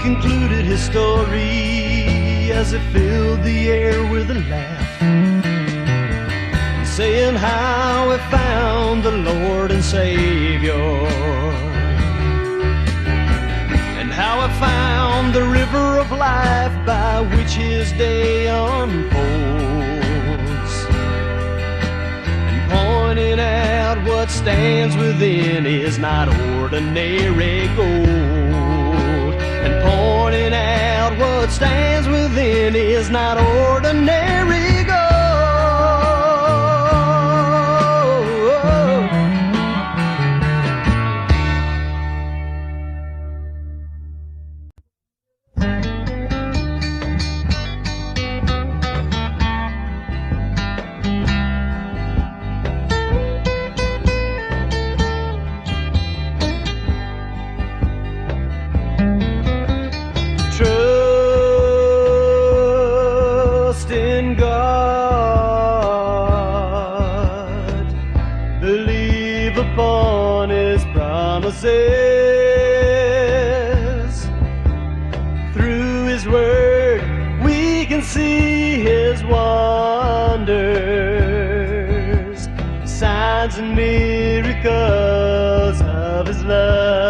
concluded his story as he filled the air with a laugh, saying how he found the Lord and Savior, and how he found the river of life by which his day unfolds, and pointing out what stands within is not ordinary gold, and pointing out what stands within is not ordinary gold. Trust in God, believe upon His promises. Through His word we can see His wonders, signs and miracles of His love.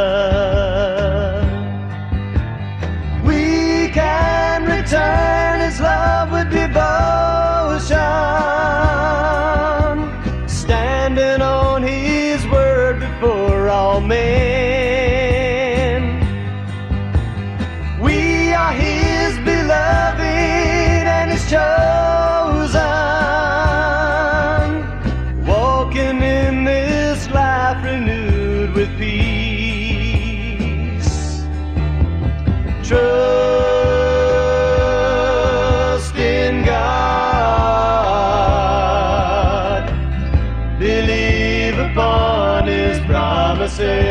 We can return His love with devotion, standing on His word before all men. We are His beloved and His chosen, walking in this life renewed with peace. Trust in God, believe upon His promises.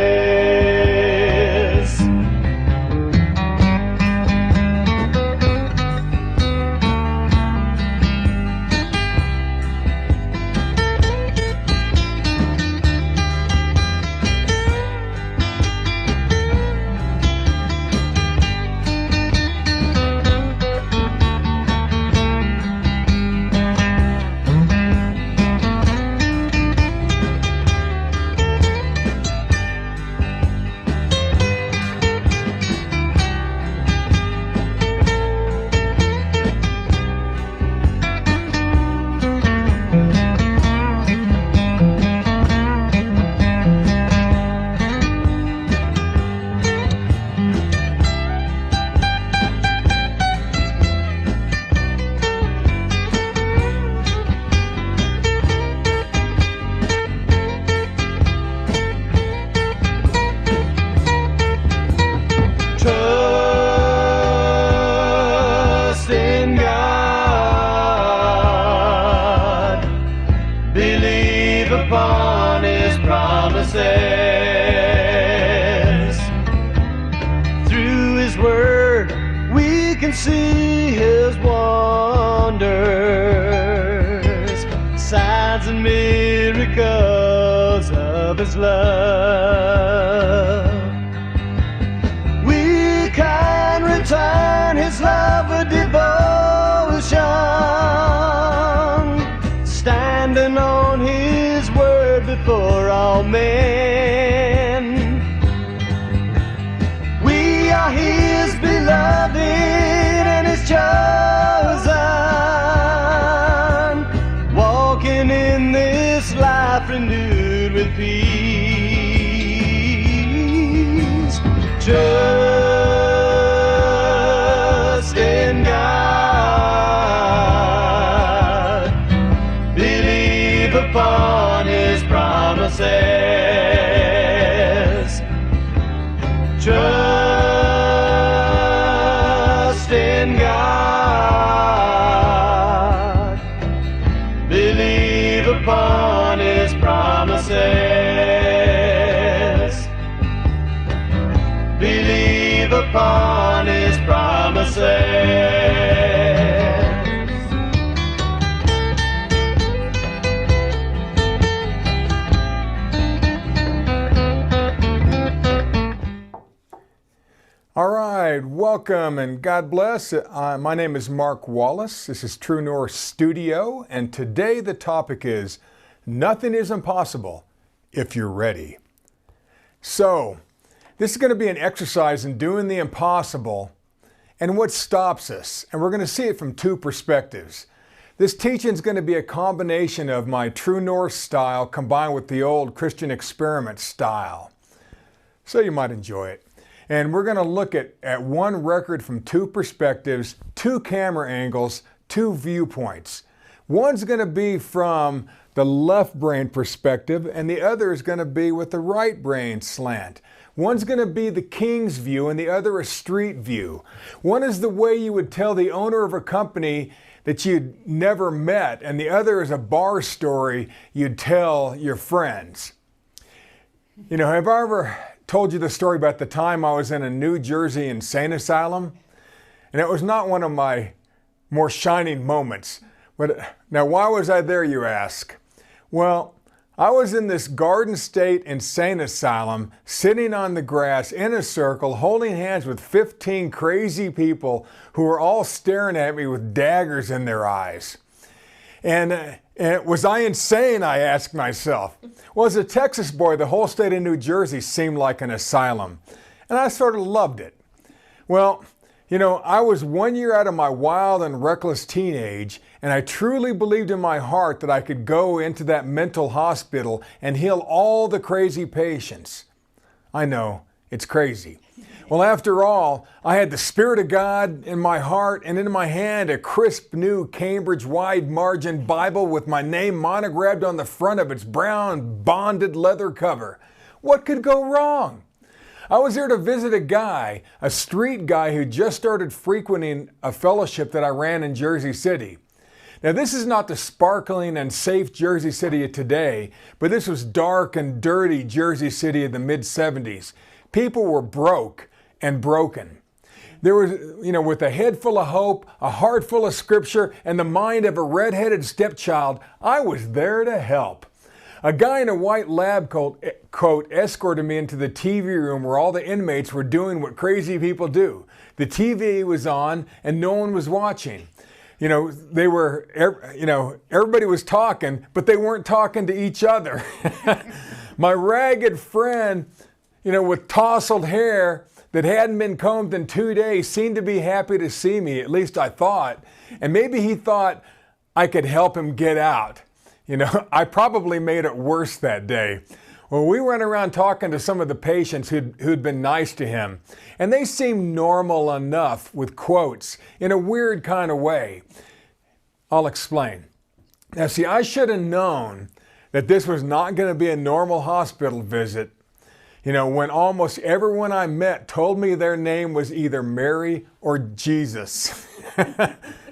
Trust in God, believe upon His promises. Through His word we can see His wonders, signs and miracles of His love. We can return His love with devotion, standing on His word before all men. We are His beloved and His chosen, walking in this life renewed with peace. Trust in God, believe upon His promises. Trust in God, believe upon His promises. Believe upon His promises. All right, welcome and God bless. My name is Mark Wallace. This is True North Studio, and today the topic is Nothing is Impossible if You're Ready. So, this is going to be an exercise in doing the impossible and what stops us, and we're going to see it from two perspectives. This teaching is going to be a combination of my True North style combined with the old Christian Experiment style. So you might enjoy it. And we're going to look at one record from two perspectives, two camera angles, two viewpoints. One's going to be from the left brain perspective, and the other is going to be with the right brain slant. One's going to be the king's view, and the other a street view. One is the way you would tell the owner of a company that you'd never met, and the other is a bar story you'd tell your friends. You know, have I ever told you the story about the time I was in a New Jersey insane asylum? And it was not one of my more shining moments. But now, why was I there, you ask? Well, I was in this Garden State insane asylum, sitting on the grass in a circle, holding hands with 15 crazy people who were all staring at me with daggers in their eyes. And was I insane, I asked myself. Well, as a Texas boy, the whole state of New Jersey seemed like an asylum, and I sort of loved it. Well, you know, I was 1 year out of my wild and reckless teenage, and I truly believed in my heart that I could go into that mental hospital and heal all the crazy patients. I know, it's crazy. Well, after all, I had the Spirit of God in my heart and in my hand a crisp new Cambridge wide margin Bible with my name monogrammed on the front of its brown bonded leather cover. What could go wrong? I was there to visit a guy, a street guy who just started frequenting a fellowship that I ran in Jersey City. Now, this is not the sparkling and safe Jersey City of today, but this was dark and dirty Jersey City of the mid-70s. People were broke and broken. There was, with a head full of hope, a heart full of scripture, and the mind of a red-headed stepchild, I was there to help. A guy in a white lab coat escorted me into the TV room where all the inmates were doing what crazy people do. The TV was on and no one was watching. Everybody was talking, but they weren't talking to each other. My ragged friend, with tousled hair that hadn't been combed in 2 days seemed to be happy to see me, at least I thought. And maybe he thought I could help him get out. I probably made it worse that day. Well, we went around talking to some of the patients who'd been nice to him, and they seemed normal enough with quotes in a weird kind of way. I'll explain. Now, see, I should have known that this was not going to be a normal hospital visit, when almost everyone I met told me their name was either Mary or Jesus.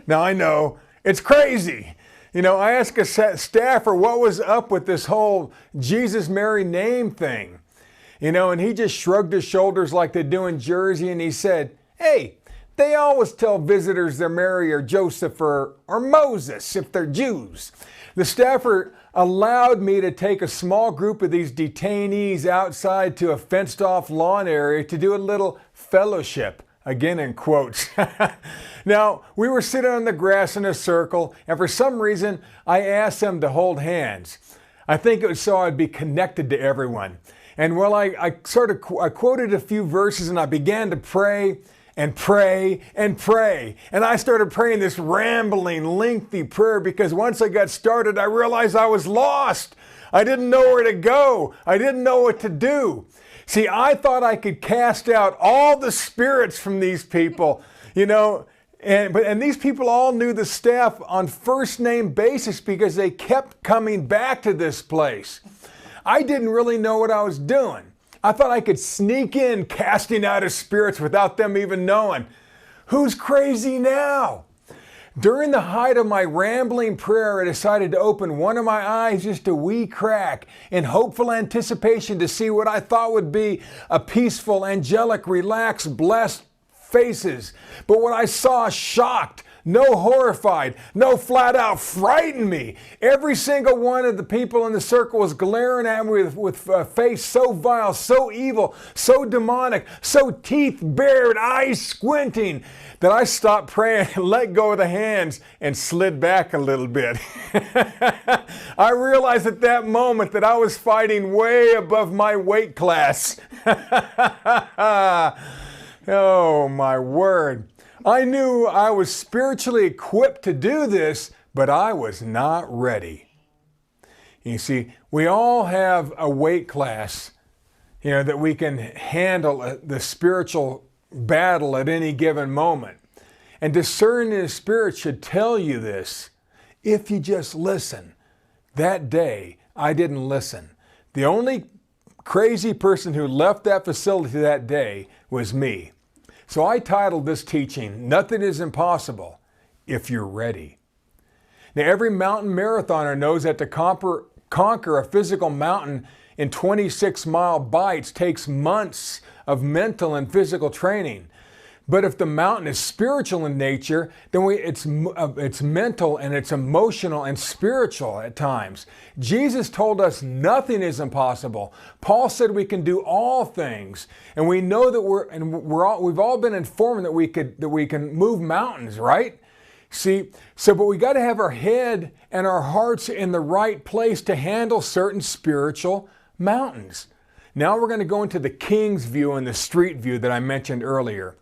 Now, I know, it's crazy. I asked a staffer what was up with this whole Jesus Mary name thing. And he just shrugged his shoulders like they do in Jersey, and he said, hey, they always tell visitors they're Mary or Joseph or Moses if they're Jews. The staffer allowed me to take a small group of these detainees outside to a fenced-off lawn area to do a little fellowship. Again in quotes. Now, we were sitting on the grass in a circle, and for some reason, I asked them to hold hands. I think it was so I'd be connected to everyone. And I quoted a few verses, and I began to pray and pray and pray. And I started praying this rambling, lengthy prayer because once I got started, I realized I was lost. I didn't know where to go. I didn't know what to do. See, I thought I could cast out all the spirits from these people, and these people all knew the staff on first name basis because they kept coming back to this place. I didn't really know what I was doing. I thought I could sneak in casting out of spirits without them even knowing. Who's crazy now? During the height of my rambling prayer, I decided to open one of my eyes just a wee crack in hopeful anticipation to see what I thought would be a peaceful, angelic, relaxed, blessed faces. But what I saw shocked, no horrified, no flat out frightened me. Every single one of the people in the circle was glaring at me with a face so vile, so evil, so demonic, so teeth bared, eyes squinting, that I stopped praying and let go of the hands and slid back a little bit. I realized at that moment that I was fighting way above my weight class. Oh my word. I knew I was spiritually equipped to do this, but I was not ready. You see, we all have a weight class, that we can handle the spiritual battle at any given moment. And discerning the Spirit should tell you this if you just listen. That day, I didn't listen. The only crazy person who left that facility that day was me. So I titled this teaching, Nothing is Impossible If You're Ready. Now, every mountain marathoner knows that to conquer a physical mountain in 26-mile bites takes months of mental and physical training. But if the mountain is spiritual in nature, then it's mental and it's emotional and spiritual at times. Jesus told us nothing is impossible. Paul said we can do all things, and we know that we've all been informed that we can move mountains, right? See, but we got to have our head and our hearts in the right place to handle certain spiritual mountains. Now we're going to go into the king's view and the street view that I mentioned earlier.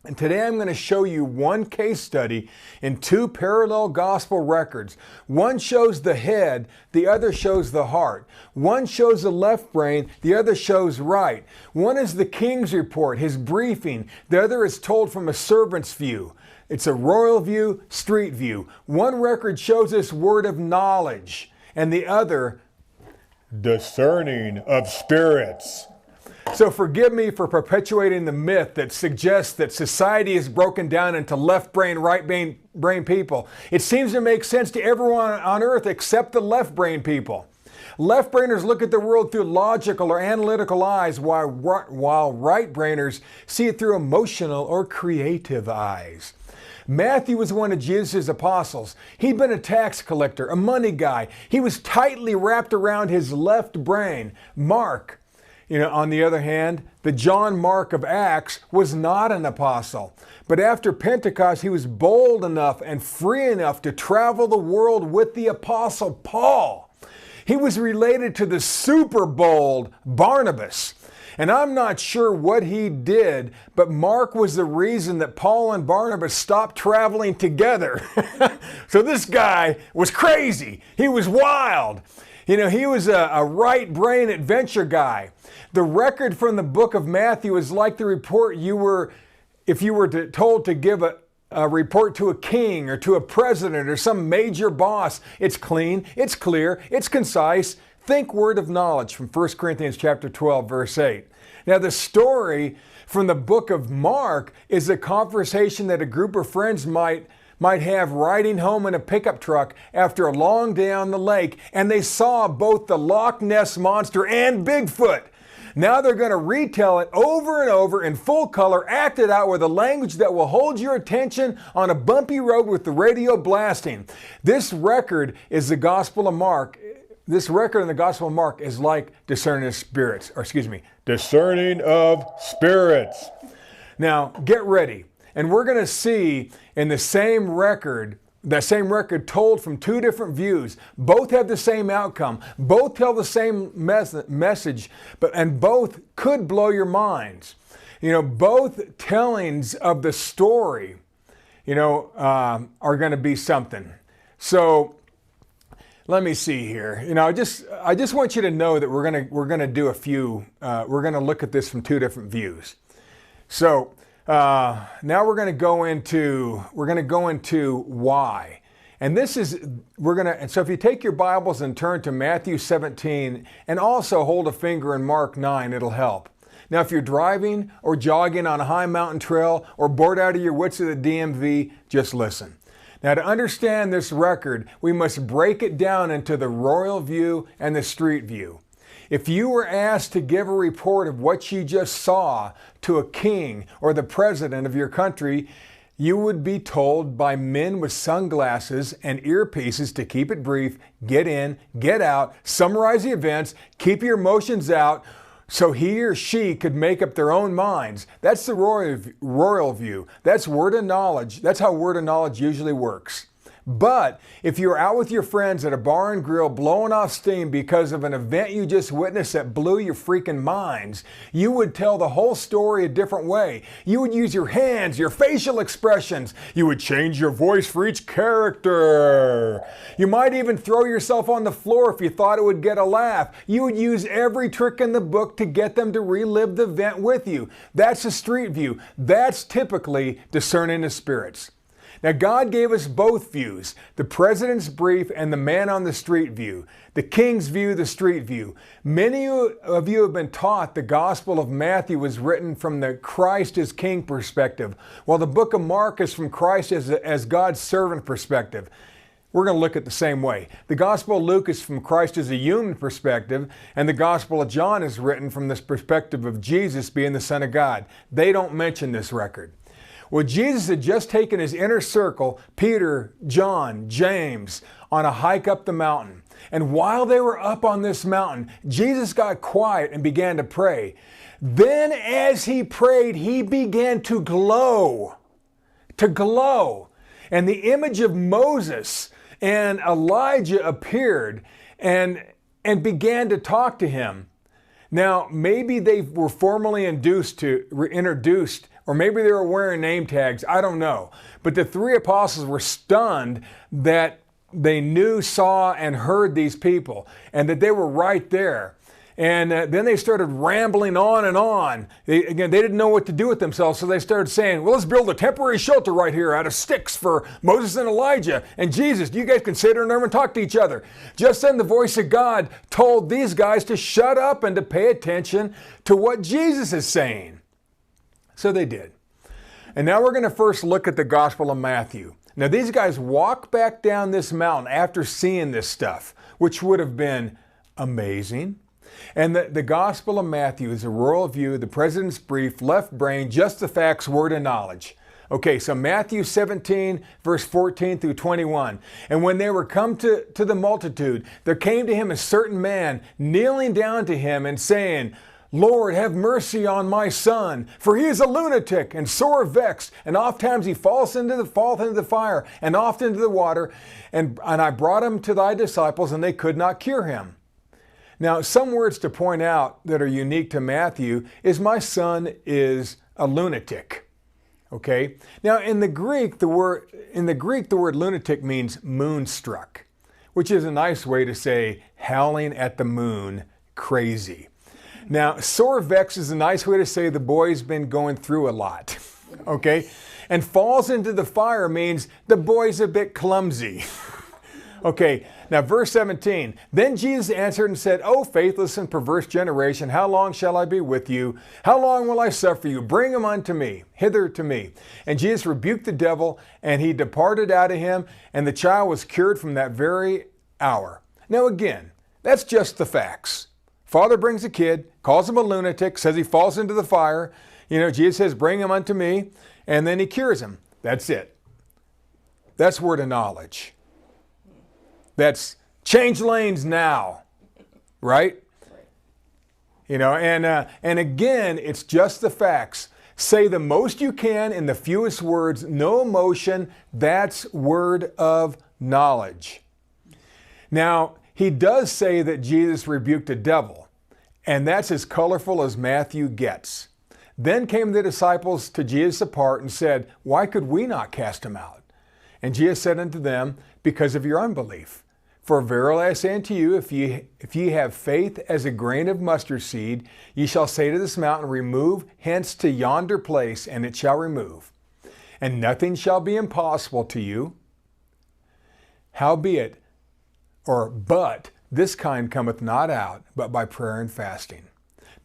And today I'm going to show you one case study in two parallel gospel records. One shows the head, the other shows the heart. One shows the left brain, the other shows right. One is the king's report, his briefing. The other is told from a servant's view. It's a royal view, street view. One record shows us word of knowledge, and the other, discerning of spirits. So forgive me for perpetuating the myth that suggests that society is broken down into left brain, right brain people. It seems to make sense to everyone on earth except the left brain people. Left brainers look at the world through logical or analytical eyes, while right brainers see it through emotional or creative eyes. Matthew was one of Jesus' apostles. He'd been a tax collector, a money guy. He was tightly wrapped around his left brain. Mark, on the other hand, the John Mark of Acts was not an apostle. But after Pentecost, he was bold enough and free enough to travel the world with the apostle Paul. He was related to the super bold Barnabas. And I'm not sure what he did, but Mark was the reason that Paul and Barnabas stopped traveling together. So this guy was crazy. He was wild. He was a right brain adventure guy. The record from the book of Matthew is like the report if you were told to give a report to a king or to a president or some major boss. It's clean, it's clear, it's concise. Think word of knowledge from 1 Corinthians chapter 12, verse 8. Now the story from the book of Mark is a conversation that a group of friends might have riding home in a pickup truck after a long day on the lake, and they saw both the Loch Ness Monster and Bigfoot. Now they're going to retell it over and over in full color, acted out with a language that will hold your attention on a bumpy road with the radio blasting. This record is the Gospel of Mark. This record in the Gospel of Mark is like discerning of spirits, discerning of spirits. Now, get ready. And we're going to see in the same record told from two different views. Both have the same outcome. Both tell the same message, and both could blow your minds. Both tellings of the story, are going to be something. So let me see here. I just want you to know that we're gonna do a few. We're going to look at this from two different views. So. Now we're going to go into why. And so if you take your Bibles and turn to Matthew 17 and also hold a finger in Mark 9, it'll help. Now if you're driving or jogging on a high mountain trail or bored out of your wits at the DMV, just listen. Now to understand this record, we must break it down into the royal view and the street view. If you were asked to give a report of what you just saw to a king or the president of your country, you would be told by men with sunglasses and earpieces to keep it brief, get in, get out, summarize the events, keep your emotions out, so he or she could make up their own minds. That's the royal view. That's word of knowledge. That's how word of knowledge usually works. But if you're out with your friends at a bar and grill blowing off steam because of an event you just witnessed that blew your freaking minds, you would tell the whole story a different way. You would use your hands, your facial expressions. You would change your voice for each character. You might even throw yourself on the floor if you thought it would get a laugh. You would use every trick in the book to get them to relive the event with you. That's the street view. That's typically discerning the spirits. Now, God gave us both views, the president's brief and the man on the street view, the king's view, the street view. Many of you have been taught the Gospel of Matthew was written from the Christ as King perspective, while the book of Mark is from Christ as God's servant perspective. We're going to look at the same way. The Gospel of Luke is from Christ as a human perspective, and the Gospel of John is written from this perspective of Jesus being the Son of God. They don't mention this record. Well, Jesus had just taken his inner circle, Peter, John, James, on a hike up the mountain. And while they were up on this mountain, Jesus got quiet and began to pray. Then as he prayed, he began to glow. And the image of Moses and Elijah appeared and began to talk to him. Now, maybe they were formally introduced, or maybe they were wearing name tags, I don't know. But the three apostles were stunned that they knew, saw, and heard these people, and that they were right there. And then they started rambling on and on. They didn't know what to do with themselves, so they started saying, well, let's build a temporary shelter right here out of sticks for Moses and Elijah and Jesus. You guys can sit there and talk to each other. Just then the voice of God told these guys to shut up and to pay attention to what Jesus is saying. So they did. And now we're going to first look at the Gospel of Matthew. Now these guys walk back down this mountain after seeing this stuff, which would have been amazing. And the Gospel of Matthew is a royal view, the president's brief, left brain, just the facts, word of knowledge. Okay, so Matthew 17, verse 14 through 21. And when they were come to the multitude, there came to him a certain man, kneeling down to him and saying, Lord, have mercy on my son, for he is a lunatic and sore vexed, and ofttimes he falleth into the fire, and oft into the water. And I brought him to thy disciples, and they could not cure him. Now, some words to point out that are unique to Matthew is my son is a lunatic. Okay? Now, in the Greek, the word lunatic means moonstruck, which is a nice way to say howling at the moon, crazy. Now, sore vexed is a nice way to say the boy's been going through a lot. Okay? And falls into the fire means the boy's a bit clumsy. Okay, now verse 17. Then Jesus answered and said, O faithless and perverse generation, how long shall I be with you? How long will I suffer you? Bring him unto me, hither to me. And Jesus rebuked the devil, and he departed out of him, and the child was cured from that very hour. Now again, that's just the facts. Father brings a kid, calls him a lunatic, says he falls into the fire. Jesus says, bring him unto me, and then he cures him. That's it. That's word of knowledge. That's change lanes now, right? And again, it's just the facts. Say the most you can in the fewest words, no emotion. That's word of knowledge. Now, he does say that Jesus rebuked a devil, and that's as colorful as Matthew gets. Then came the disciples to Jesus apart and said, why could we not cast him out? And Jesus said unto them, because of your unbelief. For verily I say unto you, if ye have faith as a grain of mustard seed, ye shall say to this mountain, remove hence to yonder place, and it shall remove. And nothing shall be impossible to you. Howbeit, but this kind cometh not out, but by prayer and fasting.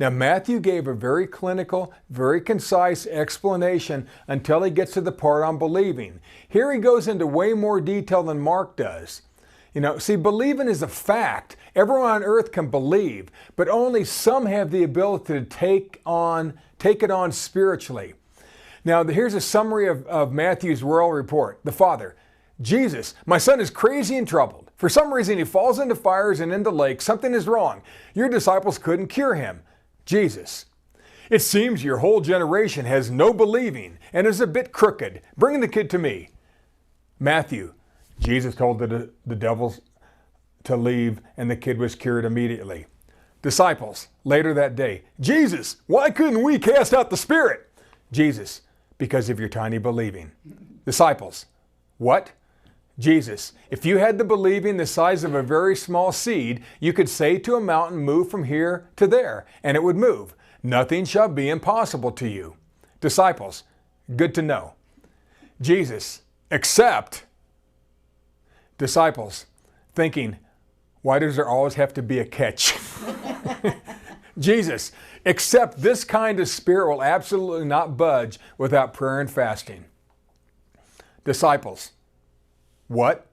Now Matthew gave a very clinical, very concise explanation until he gets to the part on believing. Here he goes into way more detail than Mark does. See, believing is a fact. Everyone on earth can believe, but only some have the ability to take it on spiritually. Now, here's a summary of Matthew's royal report. The Father, Jesus, my son is crazy and troubled. For some reason, he falls into fires and into lakes. Something is wrong. Your disciples couldn't cure him. Jesus, it seems your whole generation has no believing and is a bit crooked. Bring the kid to me. Matthew, Jesus told the devils to leave, and the kid was cured immediately. Disciples, later that day, Jesus, why couldn't we cast out the spirit? Jesus, because of your tiny believing. Disciples, what? Jesus, if you had the believing the size of a very small seed, you could say to a mountain, move from here to there, and it would move. Nothing shall be impossible to you. Disciples, good to know. Jesus, except. Disciples, thinking, why does there always have to be a catch? Jesus, except this kind of spirit will absolutely not budge without prayer and fasting. Disciples, what?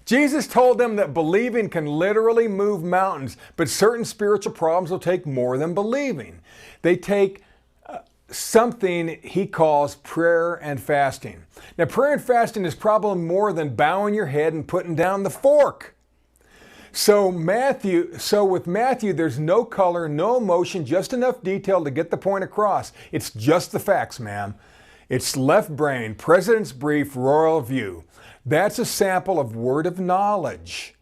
Jesus told them that believing can literally move mountains, but certain spiritual problems will take more than believing. They take something he calls prayer and fasting. Now, prayer and fasting is probably more than bowing your head and putting down the fork. So with Matthew, there's no color, no emotion, just enough detail to get the point across. It's just the facts, ma'am. It's left brain, President's Brief, Royal View. That's a sample of word of knowledge.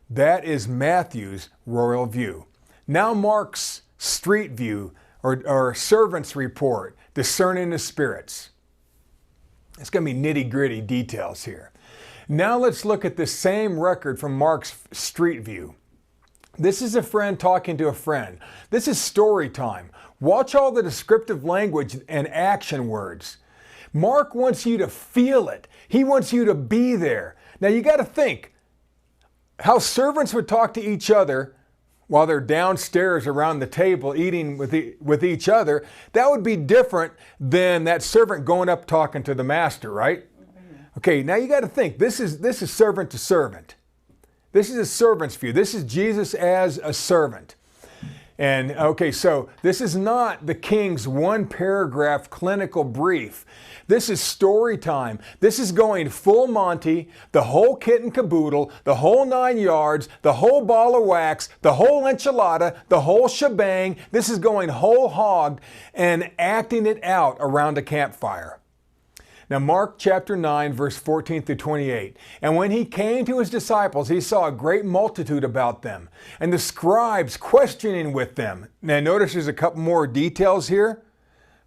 That is Matthew's Royal View. Now Mark's Street View, or Servant's Report, Discerning the Spirits. It's going to be nitty-gritty details here. Now let's look at the same record from Mark's Street View. This is a friend talking to a friend. This is story time. Watch all the descriptive language and action words. Mark wants you to feel it. He wants you to be there. Now you got to think how servants would talk to each other while they're downstairs around the table eating with each other. That would be different than that servant going up talking to the master, right? Okay, now you got to think, this is servant to servant. This is a servant's view. This is Jesus as a servant. And okay, so this is not the king's one paragraph clinical brief. This is story time. This is going full Monty, the whole kit and caboodle, the whole 9 yards, the whole ball of wax, the whole enchilada, the whole shebang. This is going whole hog and acting it out around a campfire. Now, Mark chapter 9, verse 14 through 28. And when he came to his disciples, he saw a great multitude about them, and the scribes questioning with them. Now, notice there's a couple more details here.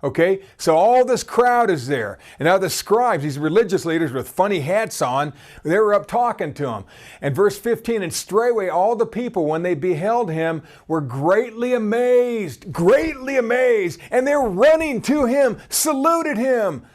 Okay, so all this crowd is there. And now the scribes, these religious leaders with funny hats on, they were up talking to him. And verse 15, and straightway all the people, when they beheld him, were greatly amazed, and they were running to him, saluted him.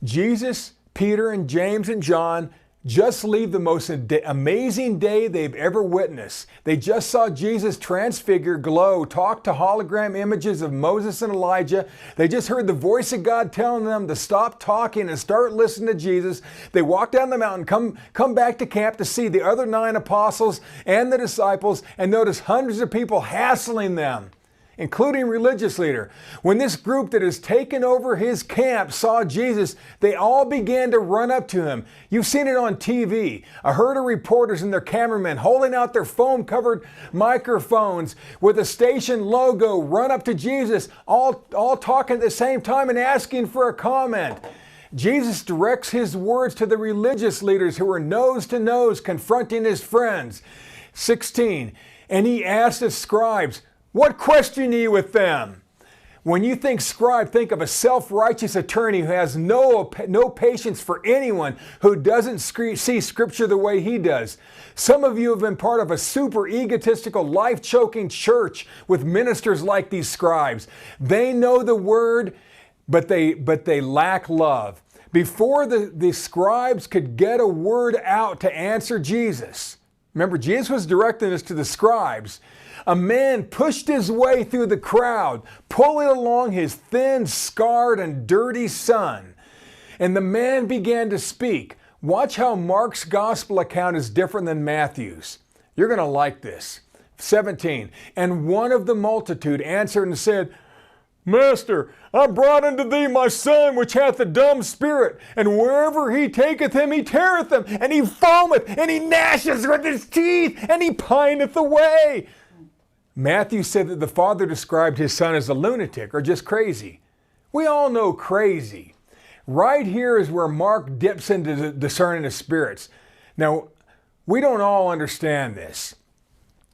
Jesus, Peter, and James, and John just leave the most amazing day they've ever witnessed. They just saw Jesus transfigure, glow, talk to hologram images of Moses and Elijah. They just heard the voice of God telling them to stop talking and start listening to Jesus. They walk down the mountain, come back to camp to see the other 9 apostles and the disciples, and notice hundreds of people hassling them, including religious leader. When this group that has taken over his camp saw Jesus, they all began to run up to him. You've seen it on TV. A herd of reporters and their cameramen holding out their foam-covered microphones with a station logo run up to Jesus, all talking at the same time and asking for a comment. Jesus directs his words to the religious leaders who are nose to nose confronting his friends. 16, and he asked the scribes, what question ye with them? When you think scribe, think of a self-righteous attorney who has no patience for anyone who doesn't see Scripture the way he does. Some of you have been part of a super egotistical, life-choking church with ministers like these scribes. They know the word, but they lack love. Before the scribes could get a word out to answer Jesus, remember, Jesus was directing this to the scribes. A man pushed his way through the crowd, pulling along his thin, scarred, and dirty son. And the man began to speak. Watch how Mark's gospel account is different than Matthew's. You're going to like this. 17, and one of the multitude answered and said, Master, I brought unto thee my son, which hath a dumb spirit, and wherever he taketh him, he teareth him, and he foameth, and he gnasheth with his teeth, and he pineth away. Matthew said that the father described his son as a lunatic or just crazy. We all know crazy. Right here is where Mark dips into discerning of spirits. Now, we don't all understand this,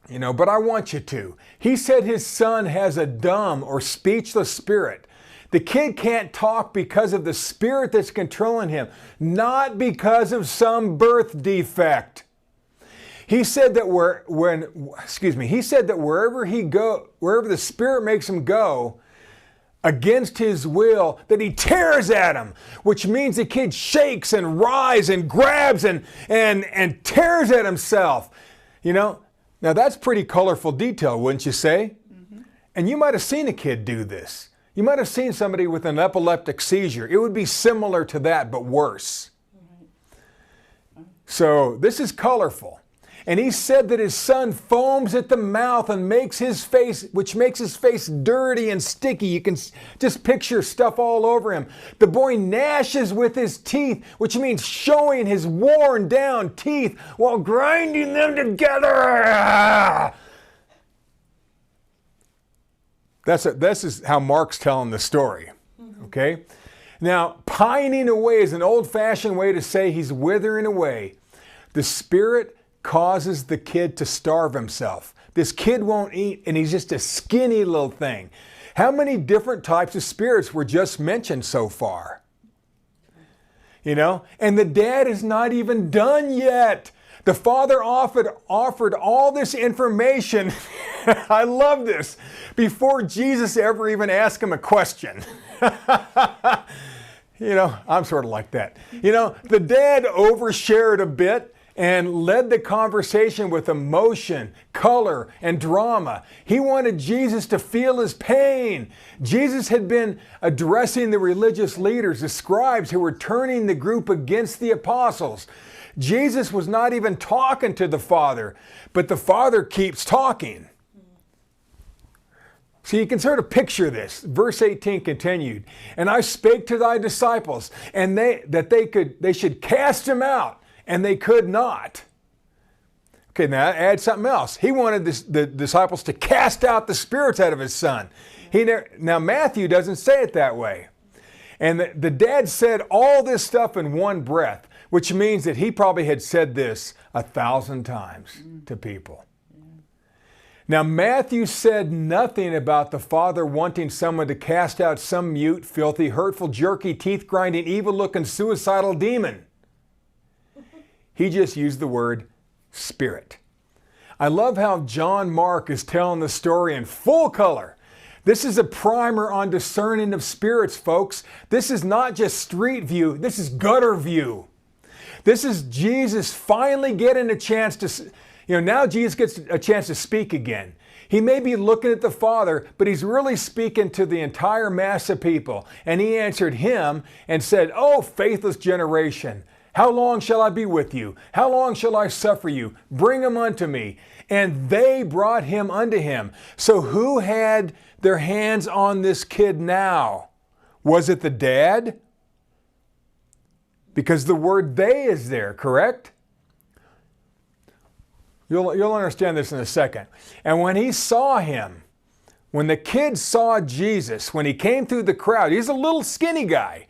but I want you to. He said his son has a dumb or speechless spirit. The kid can't talk because of the spirit that's controlling him, not because of some birth defect. He said that wherever the Spirit makes him go against his will, that he tears at him, which means the kid shakes and writhes and grabs and tears at himself. Now that's pretty colorful detail, wouldn't you say? Mm-hmm. And you might have seen a kid do this. You might have seen somebody with an epileptic seizure. It would be similar to that, but worse. Mm-hmm. So this is colorful. And he said that his son foams at the mouth and makes his face dirty and sticky. You can just picture stuff all over him. The boy gnashes with his teeth, which means showing his worn down teeth while grinding them together. This is how Mark's telling the story. Okay? Now, pining away is an old-fashioned way to say he's withering away. The Spirit causes the kid to starve himself. This kid won't eat, and he's just a skinny little thing. How many different types of spirits were just mentioned so far? And the dad is not even done yet. The father offered all this information. I love this. Before Jesus ever even asked him a question. I'm sort of like that. The dad overshared a bit and led the conversation with emotion, color, and drama. He wanted Jesus to feel his pain. Jesus had been addressing the religious leaders, the scribes who were turning the group against the apostles. Jesus was not even talking to the Father, but the Father keeps talking. So you can sort of picture this. Verse 18 continued, "And I spake to thy disciples, and they should cast him out. And they could not." Okay, now add something else. He wanted the disciples to cast out the spirits out of his son. Now Matthew doesn't say it that way. And the dad said all this stuff in one breath, which means that he probably had said this 1,000 times to people. Now Matthew said nothing about the Father wanting someone to cast out some mute, filthy, hurtful, jerky, teeth-grinding, evil-looking, suicidal demon. He just used the word spirit. I love how John Mark is telling the story in full color. This is a primer on discerning of spirits, folks. This is not just street view. This is gutter view. This is Jesus finally getting a chance to, now Jesus gets a chance to speak again. He may be looking at the Father, but he's really speaking to the entire mass of people. And he answered him and said, "Oh, faithless generation, how long shall I be with you? How long shall I suffer you? Bring him unto me." And they brought him unto him. So who had their hands on this kid now? Was it the dad? Because the word "they" is there, correct? You'll understand this in a second. And when he saw him, when the kid saw Jesus, when he came through the crowd, he's a little skinny guy.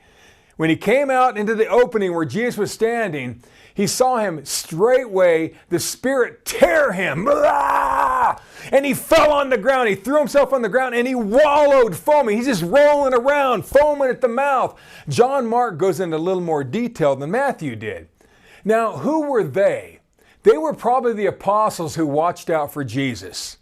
When he came out into the opening where Jesus was standing, he saw him straightway, the Spirit tear him. Blah! And he fell on the ground. He threw himself on the ground and he wallowed foaming. He's just rolling around, foaming at the mouth. John Mark goes into a little more detail than Matthew did. Now, who were they? They were probably the apostles who watched out for Jesus.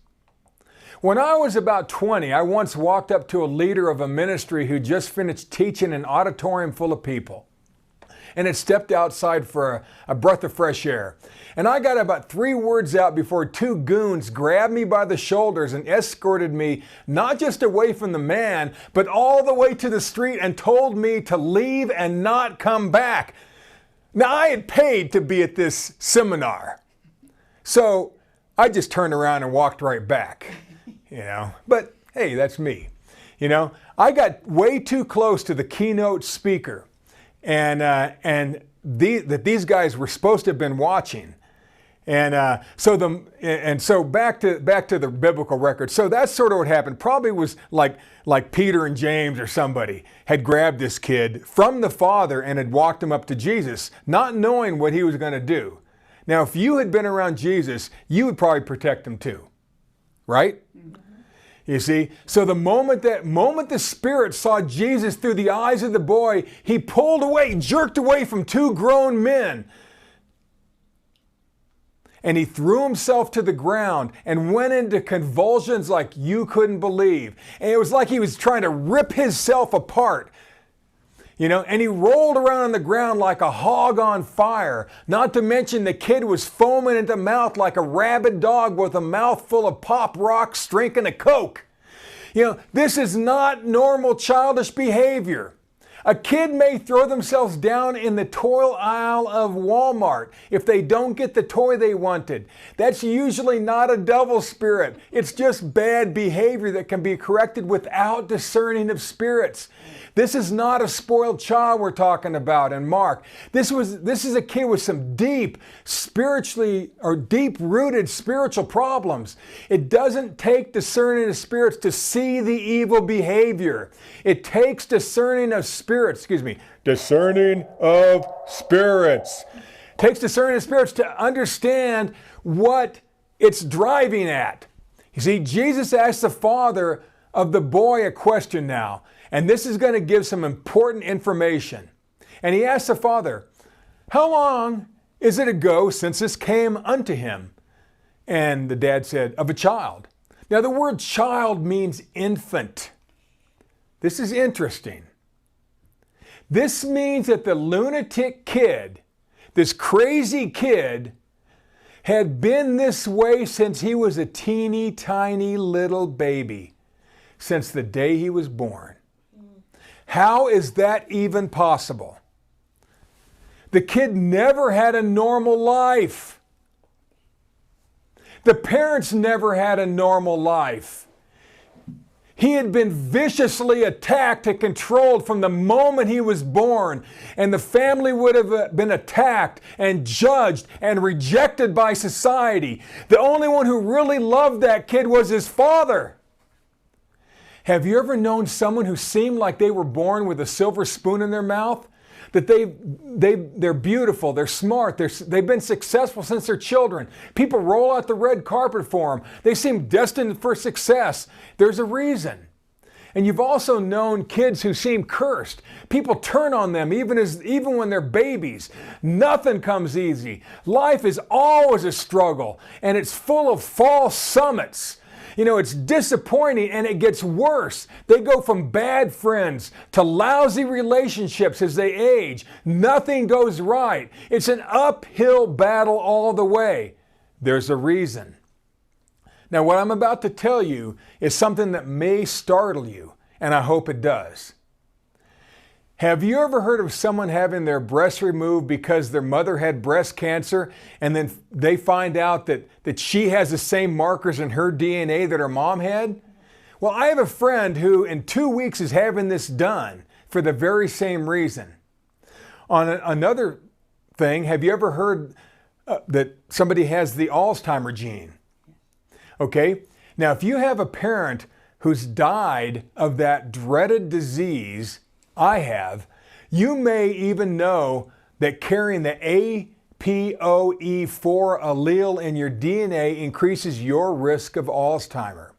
When I was about 20, I once walked up to a leader of a ministry who just finished teaching an auditorium full of people and had stepped outside for a breath of fresh air. And I got about 3 words out before 2 goons grabbed me by the shoulders and escorted me not just away from the man, but all the way to the street and told me to leave and not come back. Now, I had paid to be at this seminar, so I just turned around and walked right back. But hey, that's me. You know, I got way too close to the keynote speaker, and these guys were supposed to have been watching. And so back to the biblical record. So that's sort of what happened. Probably was like Peter and James or somebody had grabbed this kid from the father and had walked him up to Jesus, not knowing what he was going to do. Now, if you had been around Jesus, you would probably protect him too, right? Mm-hmm. You see, so the moment the Spirit saw Jesus through the eyes of the boy, he pulled away, jerked away from two grown men. And he threw himself to the ground and went into convulsions like you couldn't believe. And it was like he was trying to rip himself apart. You know, and he rolled around on the ground like a hog on fire. Not to mention the kid was foaming at the mouth like a rabid dog with a mouth full of Pop Rocks drinking a Coke. You know, this is not normal childish behavior. A kid may throw themselves down in the toy aisle of Walmart if they don't get the toy they wanted. That's usually not a devil spirit. It's just bad behavior that can be corrected without discerning of spirits. This is not a spoiled child we're talking about in Mark. This is a kid with some deep deep-rooted spiritual problems. It does't take discerning of spirits to see the evil behavior. It takes discerning of spirits, discerning of spirits. It takes discerning of spirits to understand what it's driving at. You see, Jesus asked the father of the boy a question now. And this is going to give some important information. And he asked the father, "How long is it ago since this came unto him?" And the dad said, "Of a child." Now the word child means infant. This is interesting. This means that the lunatic kid, this crazy kid, had been this way since he was a teeny tiny little baby, since the day he was born. How is that even possible? The kid never had a normal life. The parents never had a normal life. He had been viciously attacked and controlled from the moment he was born, and the family would have been attacked and judged and rejected by society. The only one who really loved that kid was his father. Have you ever known someone who seemed like they were born with a silver spoon in their mouth? That they're beautiful, they're smart, they've been successful since they're children. People roll out the red carpet for them. They seem destined for success. There's a reason. And you've also known kids who seem cursed. People turn on them even when they're babies. Nothing comes easy. Life is always a struggle, and it's full of false summits. You know, it's disappointing, and it gets worse. They go from bad friends to lousy relationships as they age. Nothing goes right. It's an uphill battle all the way. There's a reason. Now, what I'm about to tell you is something that may startle you, and I hope it does. Have you ever heard of someone having their breast removed because their mother had breast cancer, and then they find out that she has the same markers in her DNA that her mom had? Well, I have a friend who in 2 weeks is having this done for the very same reason. On another thing, have you ever heard that somebody has the Alzheimer's gene? Okay, now if you have a parent who's died of that dreaded disease I have, you may even know that carrying the APOE4 allele in your DNA increases your risk of Alzheimer's.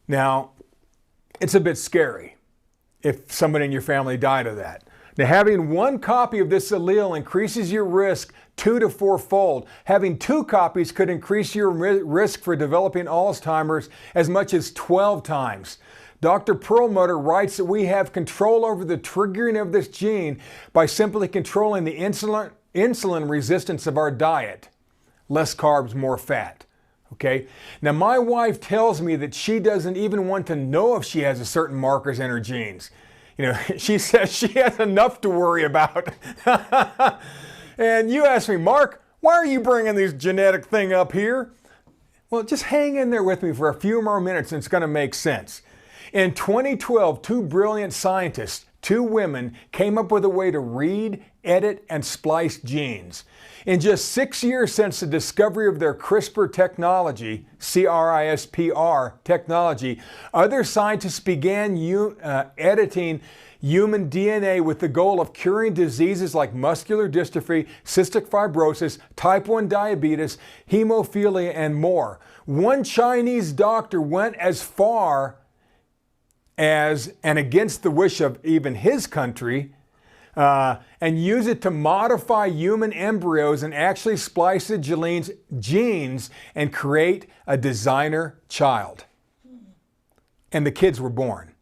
Now, it's a bit scary if somebody in your family died of that. Now, having one copy of this allele increases your risk 2 to 4-fold. Having 2 copies could increase your risk for developing Alzheimer's as much as 12 times. Dr. Perlmutter writes that we have control over the triggering of this gene by simply controlling the insulin resistance of our diet. Less carbs, more fat. Okay? Now, my wife tells me that she doesn't even want to know if she has a certain markers in her genes. You know, she says she has enough to worry about. And you ask me, "Mark, why are you bringing this genetic thing up here?" Well, just hang in there with me for a few more minutes and it's going to make sense. In 2012, two brilliant scientists, two women, came up with a way to read, edit, and splice genes. In just 6 years since the discovery of their CRISPR technology, CRISPR technology, other scientists began editing human DNA with the goal of curing diseases like muscular dystrophy, cystic fibrosis, type 1 diabetes, hemophilia, and more. One Chinese doctor went as far as, and against the wish of even his country, and use it to modify human embryos and actually splice the genes and create a designer child. And the kids were born.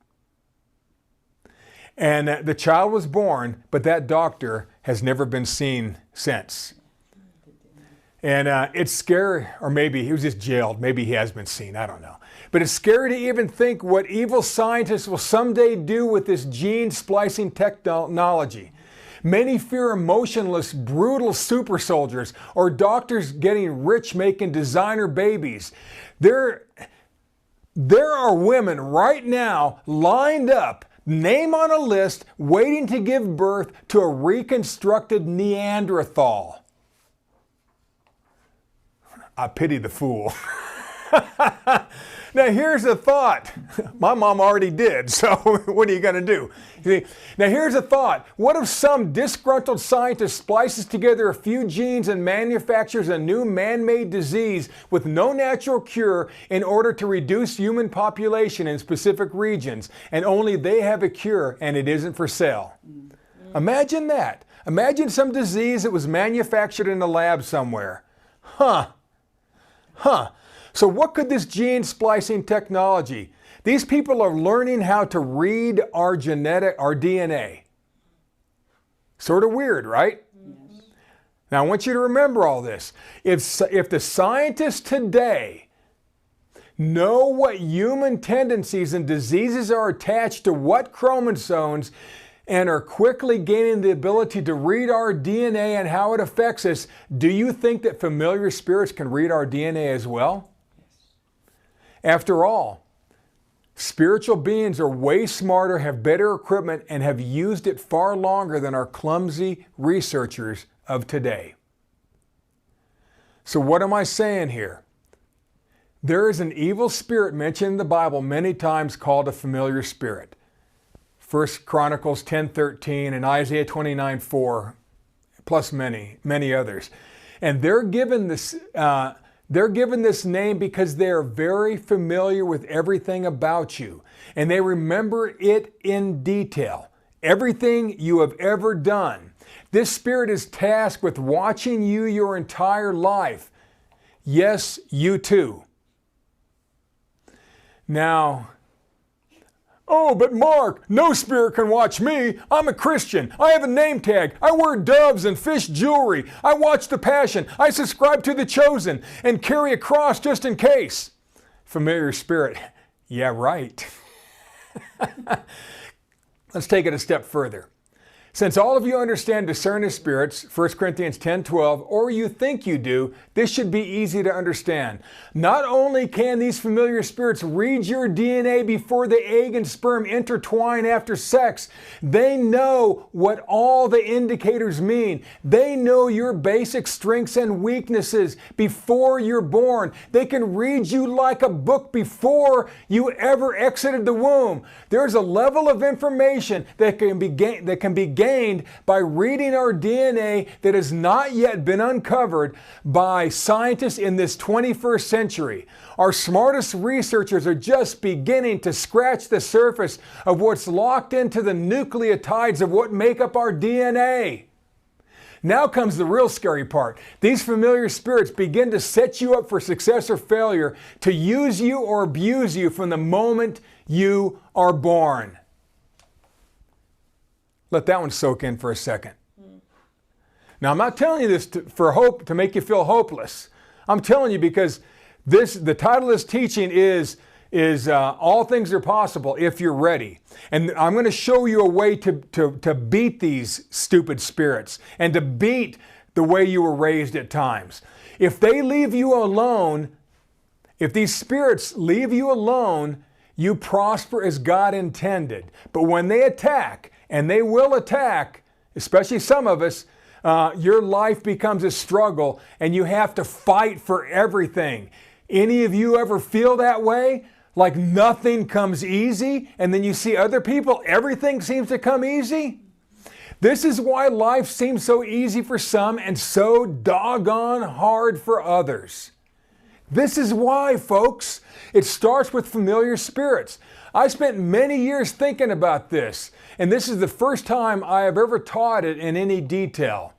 And the child was born, but that doctor has never been seen since. And it's scary, or maybe he was just jailed. Maybe he has been seen, I don't know. But it's scary to even think what evil scientists will someday do with this gene splicing technology. Many fear emotionless, brutal super soldiers or doctors getting rich making designer babies. There are women right now lined up, name on a list, waiting to give birth to a reconstructed Neanderthal. I pity the fool. Now here's a thought. My mom already did, so what are you going to do? Now here's a thought. What if some disgruntled scientist splices together a few genes and manufactures a new man-made disease with no natural cure in order to reduce human population in specific regions, and only they have a cure and it isn't for sale? Imagine that. Imagine some disease that was manufactured in a lab somewhere. Huh. So what could this gene splicing technology? These people are learning how to read our DNA. Sort of weird, right? Yes. Now I want you to remember all this. If the scientists today know what human tendencies and diseases are attached to what chromosomes and are quickly gaining the ability to read our DNA and how it affects us, do you think that familiar spirits can read our DNA as well? After all, spiritual beings are way smarter, have better equipment, and have used it far longer than our clumsy researchers of today. So what am I saying here? There is an evil spirit mentioned in the Bible many times called a familiar spirit. 1 Chronicles 10:13 and Isaiah 29:4, plus many others. And they're given this name because they are very familiar with everything about you, and they remember it in detail, everything you have ever done. This spirit is tasked with watching you your entire life. Yes, you too. Now, oh, but Mark, no spirit can watch me. I'm a Christian. I have a name tag. I wear doves and fish jewelry. I watch The Passion. I subscribe to The Chosen and carry a cross just in case. Familiar spirit. Yeah, right. Let's take it a step further. Since all of you understand discerning spirits, 1 Corinthians 10:12, or you think you do, this should be easy to understand. Not only can these familiar spirits read your DNA before the egg and sperm intertwine after sex, they know what all the indicators mean. They know your basic strengths and weaknesses before you're born. They can read you like a book before you ever exited the womb. There's a level of information that can be gained by reading our DNA that has not yet been uncovered by scientists in this 21st century. Our smartest researchers are just beginning to scratch the surface of what's locked into the nucleotides of what make up our DNA. Now comes the real scary part. These familiar spirits begin to set you up for success or failure, to use you or abuse you from the moment you are born. Let that one soak in for a second. Now, I'm not telling you this to make you feel hopeless. I'm telling you because the title of this teaching is All Things Are Possible If You're Ready. And I'm going to show you a way to beat these stupid spirits and to beat the way you were raised at times. If they leave you alone, if these spirits leave you alone, you prosper as God intended. But when they attack, and they will attack, especially some of us, your life becomes a struggle and you have to fight for everything. Any of you ever feel that way? Like nothing comes easy, and then you see other people, everything seems to come easy? This is why life seems so easy for some and so doggone hard for others. This is why, folks. It starts with familiar spirits. I spent many years thinking about this, and this is the first time I have ever taught it in any detail.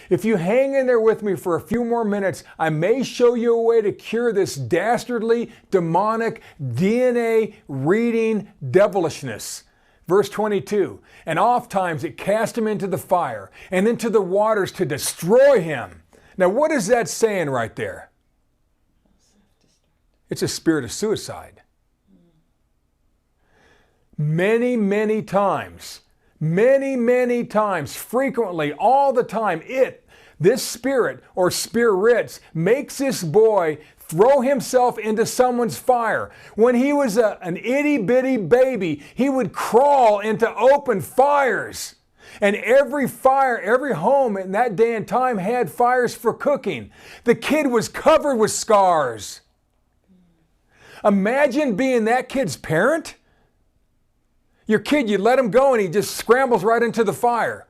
If you hang in there with me for a few more minutes, I may show you a way to cure this dastardly, demonic, DNA reading devilishness. Verse 22, and oftentimes it cast him into the fire and into the waters to destroy him. Now what is that saying right there? It's a spirit of suicide. Many times, frequently, all the time, this spirit or spirits makes this boy throw himself into someone's fire. When he was an itty bitty baby, he would crawl into open fires. And every home in that day and time had fires for cooking. The kid was covered with scars. Imagine being that kid's parent. Your kid, you let him go and he just scrambles right into the fire.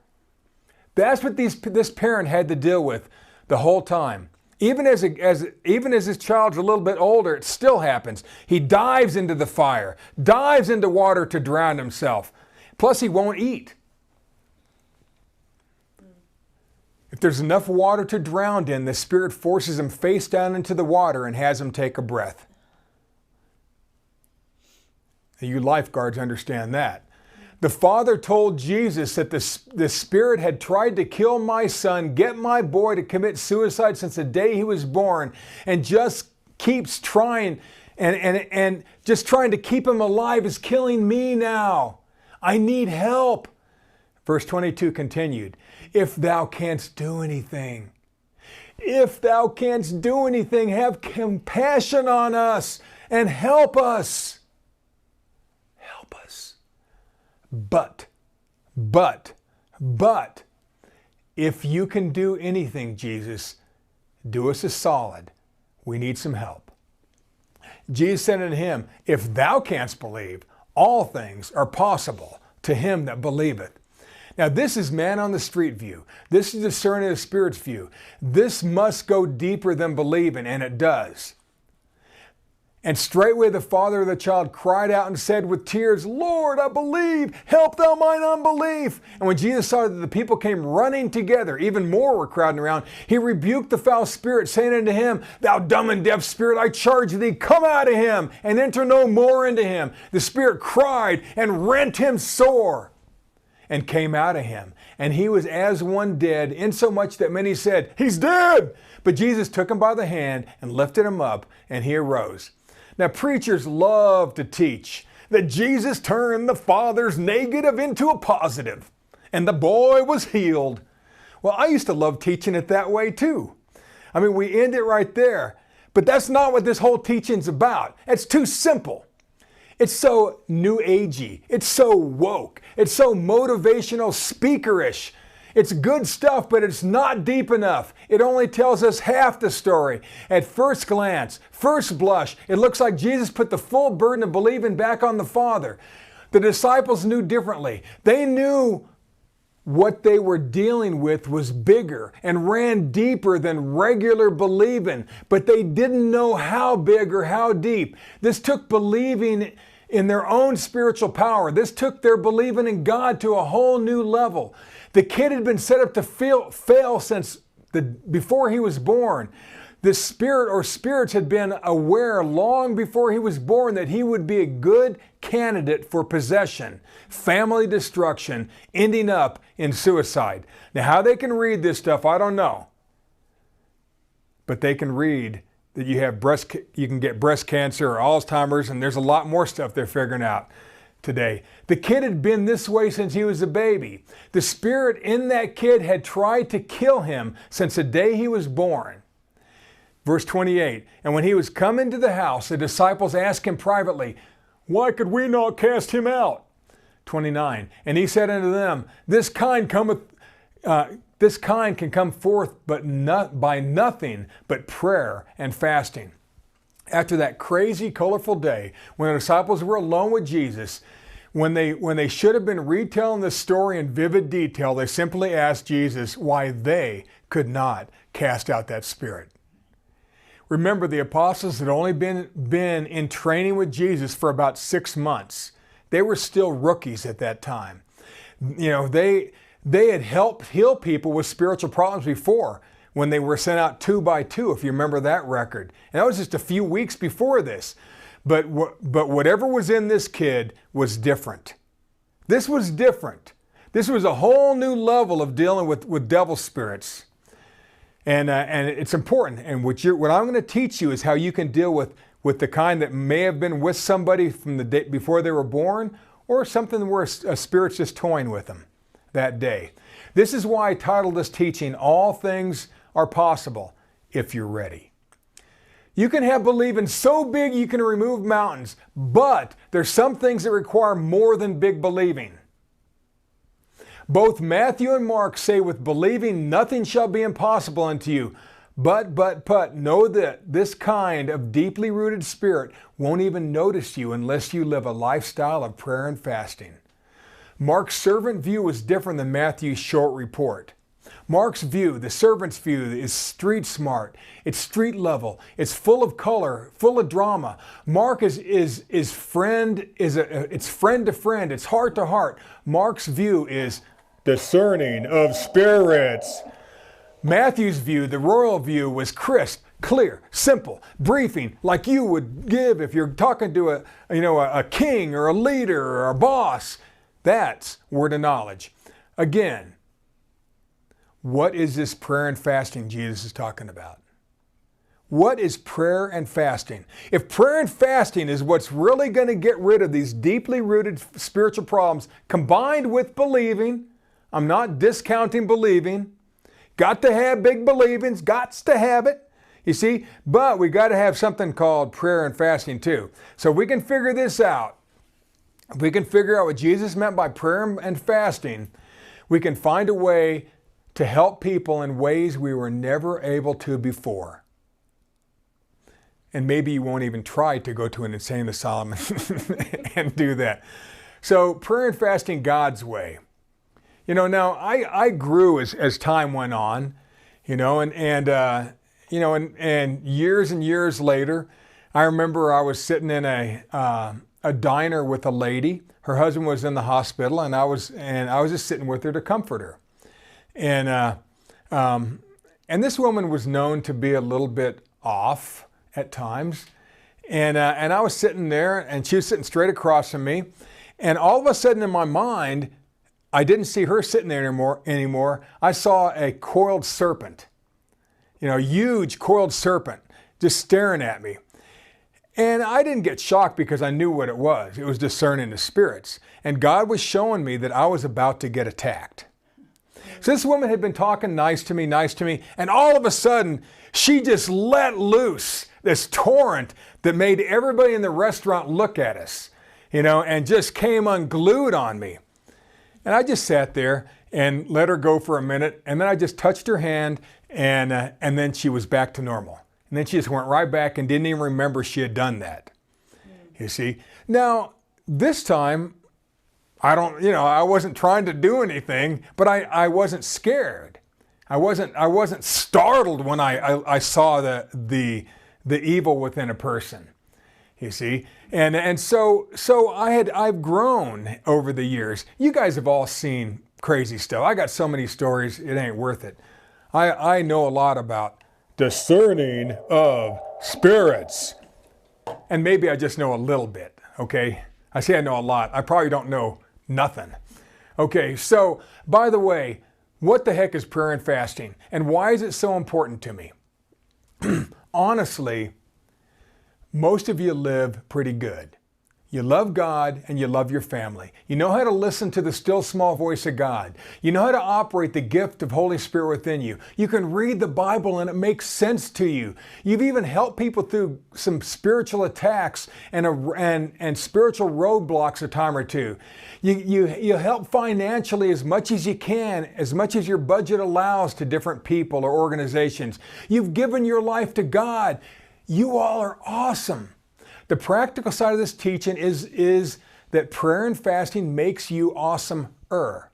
That's what this parent had to deal with the whole time. Even as his child's a little bit older, it still happens. He dives into the fire, dives into water to drown himself. Plus, he won't eat. If there's enough water to drown in, the spirit forces him face down into the water and has him take a breath. You lifeguards understand that. The father told Jesus that the spirit had tried to kill my son, get my boy to commit suicide since the day he was born, and just keeps trying and just trying to keep him alive is killing me now. I need help. Verse 22 continued, if thou canst do anything, have compassion on us and help us. But, if you can do anything, Jesus, do us a solid. We need some help. Jesus said unto him, if thou canst believe, all things are possible to him that believeth. Now this is man on the street view. This is discerning of spirits view. This must go deeper than believing, and it does. And straightway the father of the child cried out and said with tears, Lord, I believe, help thou mine unbelief. And when Jesus saw that the people came running together, even more were crowding around, he rebuked the foul spirit, saying unto him, thou dumb and deaf spirit, I charge thee, come out of him, and enter no more into him. The spirit cried and rent him sore, and came out of him. And he was as one dead, insomuch that many said, he's dead. But Jesus took him by the hand and lifted him up, and he arose. Now, preachers love to teach that Jesus turned the father's negative into a positive, and the boy was healed. Well, I used to love teaching it that way too. I mean, we end it right there. But that's not what this whole teaching's about. It's too simple. It's so new agey. It's so woke. It's so motivational speakerish. It's good stuff, but it's not deep enough. It only tells us half the story. At first glance, first blush, it looks like Jesus put the full burden of believing back on the Father. The disciples knew differently. They knew what they were dealing with was bigger and ran deeper than regular believing, but they didn't know how big or how deep. This took believing in their own spiritual power. This took their believing in God to a whole new level. The kid had been set up to fail since before he was born. The spirit or spirits had been aware long before he was born that he would be a good candidate for possession, family destruction, ending up in suicide. Now, how they can read this stuff, I don't know. But they can read that you can get breast cancer or Alzheimer's, and there's a lot more stuff they're figuring out today. The kid had been this way since he was a baby. The spirit in that kid had tried to kill him since the day he was born. Verse 28, and when he was come into the house, the disciples asked him privately, Why could we not cast him out? 29. And he said unto them, this kind can come forth by nothing but prayer and fasting. After that crazy, colorful day, when the disciples were alone with Jesus, when they should have been retelling the story in vivid detail, they simply asked Jesus why they could not cast out that spirit. Remember, the apostles had only been in training with Jesus for about 6 months. They were still rookies at that time. You know, they had helped heal people with spiritual problems before, when they were sent out 2 by 2, if you remember that record. And that was just a few weeks before this. But whatever was in this kid was different. This was different. This was a whole new level of dealing with devil spirits. And it's important. And what I'm going to teach you is how you can deal with the kind that may have been with somebody from the day before they were born, or something where a spirit's just toying with them that day. This is why I titled this teaching, All Things Are Possible If You're Ready. You can have believing so big you can remove mountains, but there's some things that require more than big believing. Both Matthew and Mark say with believing nothing shall be impossible unto you. But know that this kind of deeply rooted spirit won't even notice you unless you live a lifestyle of prayer and fasting. Mark's servant view is different than Matthew's short report. Mark's view, the servant's view, is street smart. It's street level. It's full of color, full of drama. Mark is friend to friend. It's heart to heart. Mark's view is discerning of spirits. Matthew's view, the royal view, was crisp, clear, simple, briefing like you would give if you're talking to a king or a leader or a boss. That's word of knowledge. Again, what is this prayer and fasting Jesus is talking about? What is prayer and fasting? If prayer and fasting is what's really going to get rid of these deeply rooted spiritual problems, combined with believing, I'm not discounting believing, got to have big believings, gots to have it, you see, but we got to have something called prayer and fasting too. So we can figure this out. If we can figure out what Jesus meant by prayer and fasting, we can find a way to help people in ways we were never able to before. And maybe you won't even try to go to an insane asylum and do that. So prayer and fasting God's way. You know, now I grew as time went on, and years and years later, I remember I was sitting in a diner with a lady. Her husband was in the hospital, and I was just sitting with her to comfort her. And this woman was known to be a little bit off at times. And I was sitting there, and she was sitting straight across from me. And all of a sudden in my mind, I didn't see her sitting there anymore. I saw a coiled serpent, huge coiled serpent just staring at me. And I didn't get shocked because I knew what it was. It was discerning the spirits. And God was showing me that I was about to get attacked. So this woman had been talking nice to me, and all of a sudden, she just let loose this torrent that made everybody in the restaurant look at us, and just came unglued on me. And I just sat there and let her go for a minute, and then I just touched her hand, and then she was back to normal. And then she just went right back and didn't even remember she had done that. You see? Now, this time, I wasn't trying to do anything, but I wasn't scared. I wasn't startled when I saw the evil within a person. You see? And so I've grown over the years. You guys have all seen crazy stuff. I got so many stories, it ain't worth it. I know a lot about discerning of spirits. And maybe I just know a little bit, okay? I say I know a lot. I probably don't know nothing. Okay, so by the way, what the heck is prayer and fasting? And why is it so important to me? Honestly, most of you live pretty good. You love God and you love your family. You know how to listen to the still small voice of God. You know how to operate the gift of Holy Spirit within you. You can read the Bible and it makes sense to you. You've even helped people through some spiritual attacks and spiritual roadblocks a time or two. You help financially as much as you can, as much as your budget allows to different people or organizations. You've given your life to God. You all are awesome. The practical side of this teaching is that prayer and fasting makes you awesomer.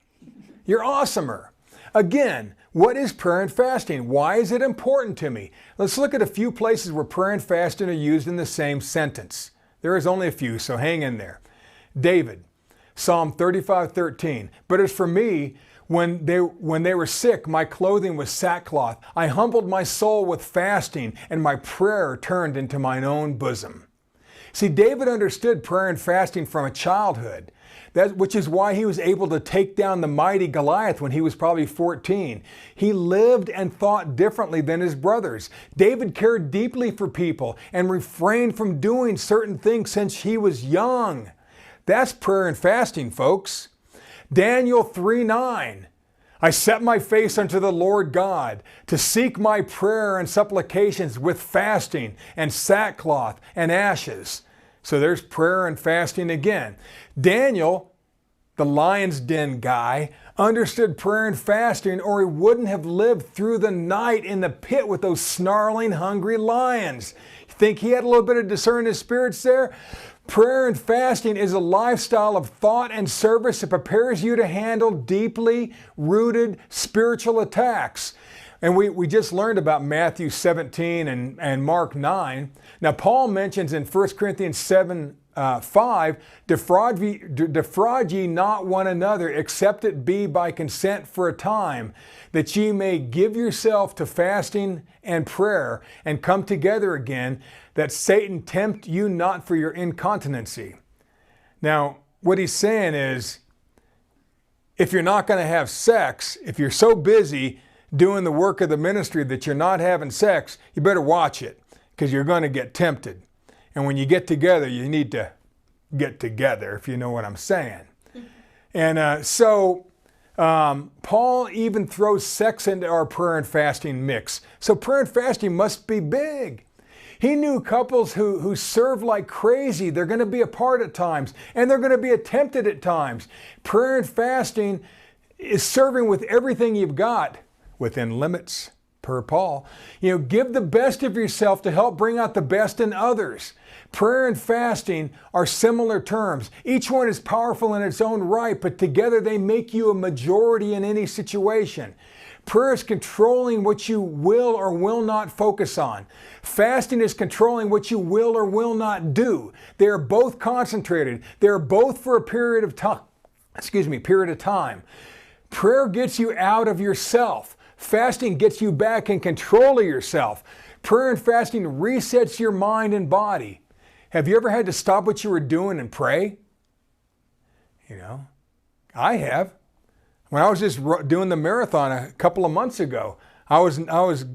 You're awesomer. Again, what is prayer and fasting? Why is it important to me? Let's look at a few places where prayer and fasting are used in the same sentence. There is only a few, so hang in there. David, Psalm 35:13. But as for me, when they were sick, my clothing was sackcloth. I humbled my soul with fasting, and my prayer turned into mine own bosom. See, David understood prayer and fasting from a childhood, which is why he was able to take down the mighty Goliath when he was probably 14. He lived and thought differently than his brothers. David cared deeply for people and refrained from doing certain things since he was young. That's prayer and fasting, folks. Daniel 3:9. I set my face unto the Lord God to seek my prayer and supplications with fasting and sackcloth and ashes. So there's prayer and fasting again. Daniel, the lion's den guy, understood prayer and fasting, or he wouldn't have lived through the night in the pit with those snarling, hungry lions. You think he had a little bit of discerning of spirits there? Prayer and fasting is a lifestyle of thought and service that prepares you to handle deeply rooted spiritual attacks. And we just learned about Matthew 17 and Mark 9. Now, Paul mentions in 1 Corinthians 7:5, defraud ye not one another, except it be by consent for a time, that ye may give yourself to fasting and prayer, and come together again, that Satan tempt you not for your incontinency. Now, what he's saying is, if you're not going to have sex, if you're so busy doing the work of the ministry that you're not having sex, you better watch it, because you're going to get tempted. And when you get together, you need to get together, if you know what I'm saying. And Paul even throws sex into our prayer and fasting mix. So prayer and fasting must be big. He knew couples who serve like crazy. They're going to be apart at times, and they're going to be tempted at times. Prayer and fasting is serving with everything you've got, within limits, per Paul. Give the best of yourself to help bring out the best in others. Prayer and fasting are similar terms. Each one is powerful in its own right, but together they make you a majority in any situation. Prayer is controlling what you will or will not focus on. Fasting is controlling what you will or will not do. They are both concentrated. They are both for a period of time. Prayer gets you out of yourself. Fasting gets you back in control of yourself. Prayer and fasting resets your mind and body. Have you ever had to stop what you were doing and pray? I have. When I was just doing the marathon a couple of months ago, I was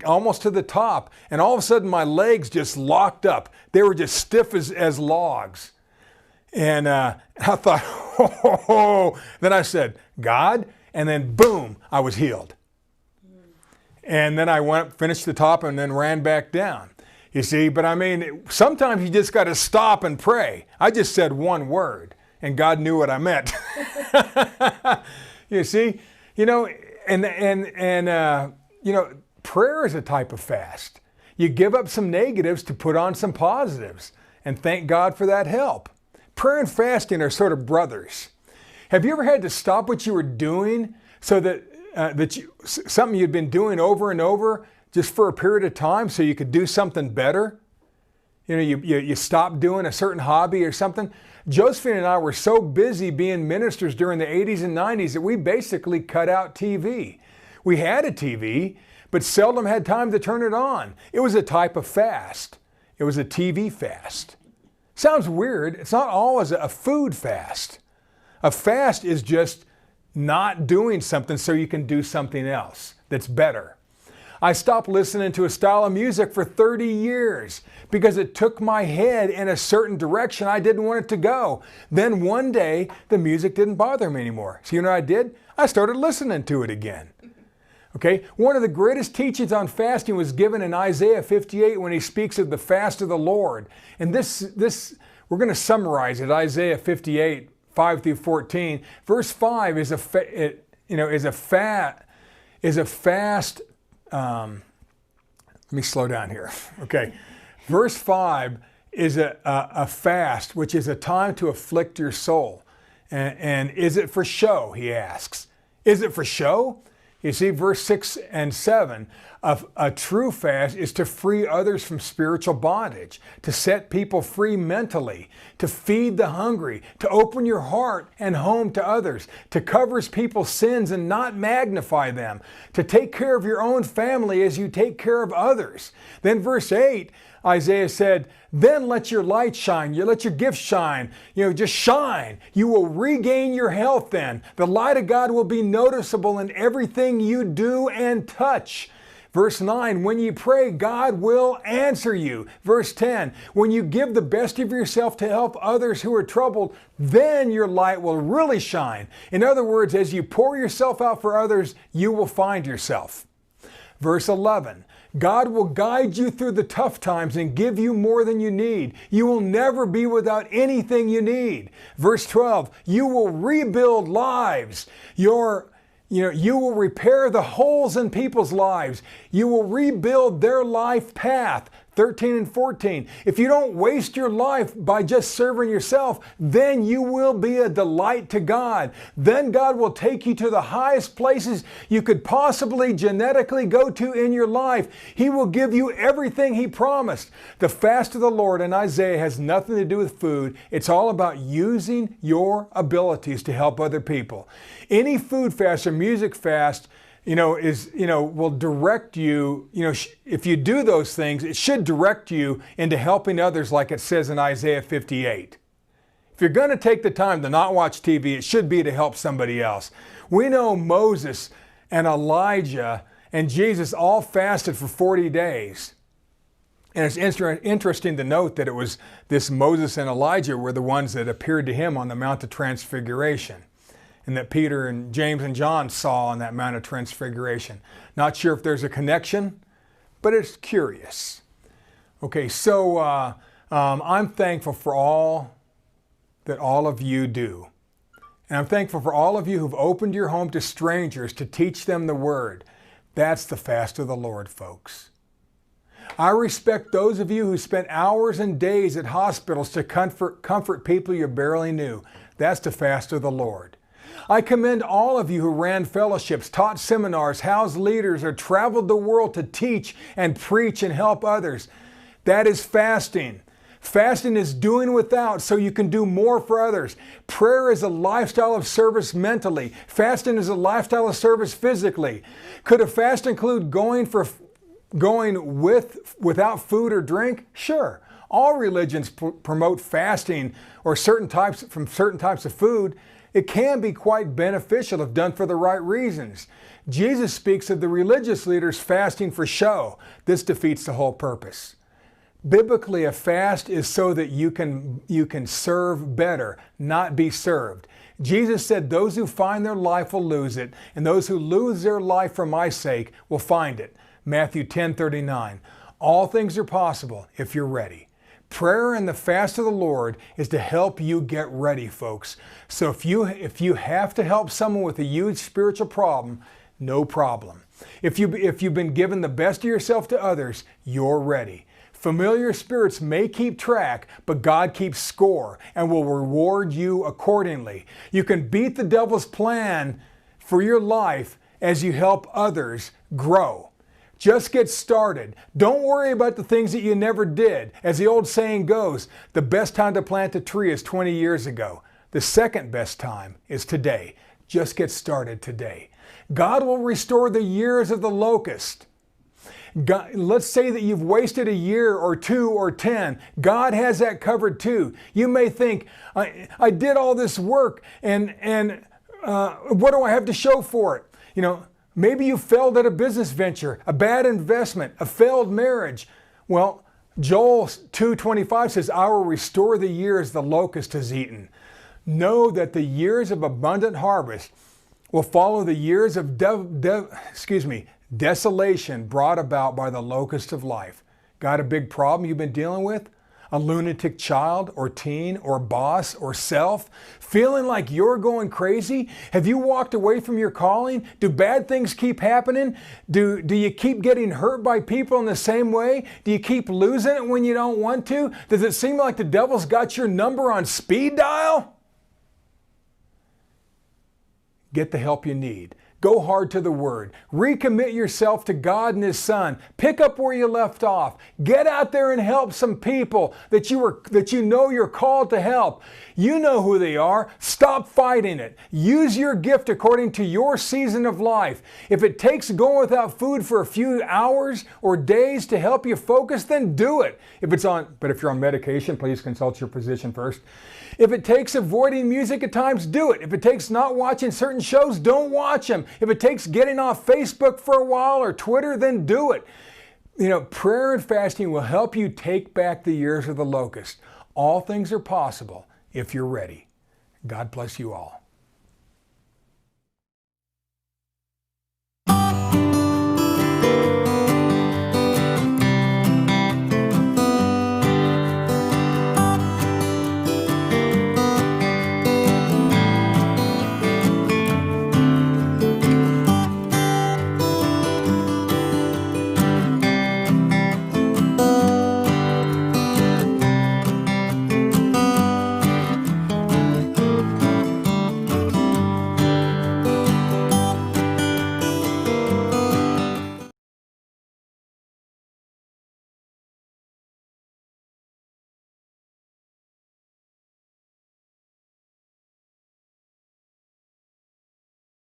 almost to the top, and all of a sudden my legs just locked up. They were just stiff as logs. And I thought, oh. Then I said, God, and then boom, I was healed. And then I finished the top and then ran back down. You see, but sometimes you just got to stop and pray. I just said one word, and God knew what I meant. You see, prayer is a type of fast. You give up some negatives to put on some positives, and thank God for that help. Prayer and fasting are sort of brothers. Have you ever had to stop what you were doing so that something you'd been doing over and over just for a period of time so you could do something better? You stopped doing a certain hobby or something. Josephine and I were so busy being ministers during the 80s and 90s that we basically cut out TV. We had a TV, but seldom had time to turn it on. It was a type of fast. It was a TV fast. Sounds weird. It's not always a food fast. A fast is just not doing something so you can do something else that's better. I stopped listening to a style of music for 30 years because it took my head in a certain direction I didn't want it to go. Then one day, the music didn't bother me anymore. So you know what I did? I started listening to it again. Okay, one of the greatest teachings on fasting was given in Isaiah 58 when he speaks of the fast of the Lord. And this we're going to summarize it. Isaiah 58, 5 through 14. Verse 5 is a fast. Let me slow down here. Okay, verse 5 is a fast, which is a time to afflict your soul. And is it for show? He asks. Is it for show? You see, verse 6 and 7, a true fast is to free others from spiritual bondage, to set people free mentally, to feed the hungry, to open your heart and home to others, to cover people's sins and not magnify them, to take care of your own family as you take care of others. Then verse 8, Isaiah said, then let your light shine, let your gift shine, just shine. You will regain your health then. The light of God will be noticeable in everything you do and touch. Verse 9, when you pray, God will answer you. Verse 10, when you give the best of yourself to help others who are troubled, then your light will really shine. In other words, as you pour yourself out for others, you will find yourself. Verse 11, God will guide you through the tough times and give you more than you need. You will never be without anything you need. Verse 12, you will rebuild lives. You will repair the holes in people's lives. You will rebuild their life path. 13 and 14. If you don't waste your life by just serving yourself, then you will be a delight to God. Then God will take you to the highest places you could possibly genetically go to in your life. He will give you everything He promised. The fast of the Lord in Isaiah has nothing to do with food. It's all about using your abilities to help other people. Any food fast or music fast will direct you, if you do those things, it should direct you into helping others like it says in Isaiah 58. If you're going to take the time to not watch TV, it should be to help somebody else. We know Moses and Elijah and Jesus all fasted for 40 days. And it's interesting to note that it was this Moses and Elijah were the ones that appeared to him on the Mount of Transfiguration, and that Peter and James and John saw on that Mount of Transfiguration. Not sure if there's a connection, but it's curious. Okay, so I'm thankful for all that all of you do. And I'm thankful for all of you who've opened your home to strangers to teach them the Word. That's the fast of the Lord, folks. I respect those of you who spent hours and days at hospitals to comfort people you barely knew. That's the fast of the Lord. I commend all of you who ran fellowships, taught seminars, housed leaders, or traveled the world to teach and preach and help others. That is fasting. Fasting is doing without so you can do more for others. Prayer is a lifestyle of service mentally. Fasting is a lifestyle of service physically. Could a fast include going without food or drink? Sure. All religions promote fasting or certain types of food. It can be quite beneficial if done for the right reasons. Jesus speaks of the religious leaders fasting for show. This defeats the whole purpose. Biblically, a fast is so that you can serve better, not be served. Jesus said, those who find their life will lose it, and those who lose their life for my sake will find it. Matthew 10:39. All things are possible if you're ready. Prayer and the fast of the Lord is to help you get ready, folks. So if you have to help someone with a huge spiritual problem, no problem. If you've been given the best of yourself to others, you're ready. Familiar spirits may keep track, but God keeps score and will reward you accordingly. You can beat the devil's plan for your life as you help others grow. Just get started. Don't worry about the things that you never did. As the old saying goes, the best time to plant a tree is 20 years ago. The second best time is today. Just get started today. God will restore the years of the locust. God, let's say that you've wasted a year or 2 or 10. God has that covered too. You may think, I did all this work and what do I have to show for it? Maybe you failed at a business venture, a bad investment, a failed marriage. Well, Joel 2:25 says, I will restore the years the locust has eaten. Know that the years of abundant harvest will follow the years of desolation brought about by the locust of life. Got a big problem you've been dealing with? A lunatic child or teen or boss or self? Feeling like you're going crazy? Have you walked away from your calling? Do bad things keep happening? Do you keep getting hurt by people in the same way? Do you keep losing it when you don't want to? Does it seem like the devil's got your number on speed dial? Get the help you need. Go hard to the Word. Recommit yourself to God and His Son. Pick up where you left off. Get out there and help some people that you know you're called to help. You know who they are. Stop fighting it. Use your gift according to your season of life. If it takes going without food for a few hours or days to help you focus, then do it. But if you're on medication, please consult your physician first. If it takes avoiding music at times, do it. If it takes not watching certain shows, don't watch them. If it takes getting off Facebook for a while or Twitter, then do it. Prayer and fasting will help you take back the years of the locust. All things are possible if you're ready. God bless you all.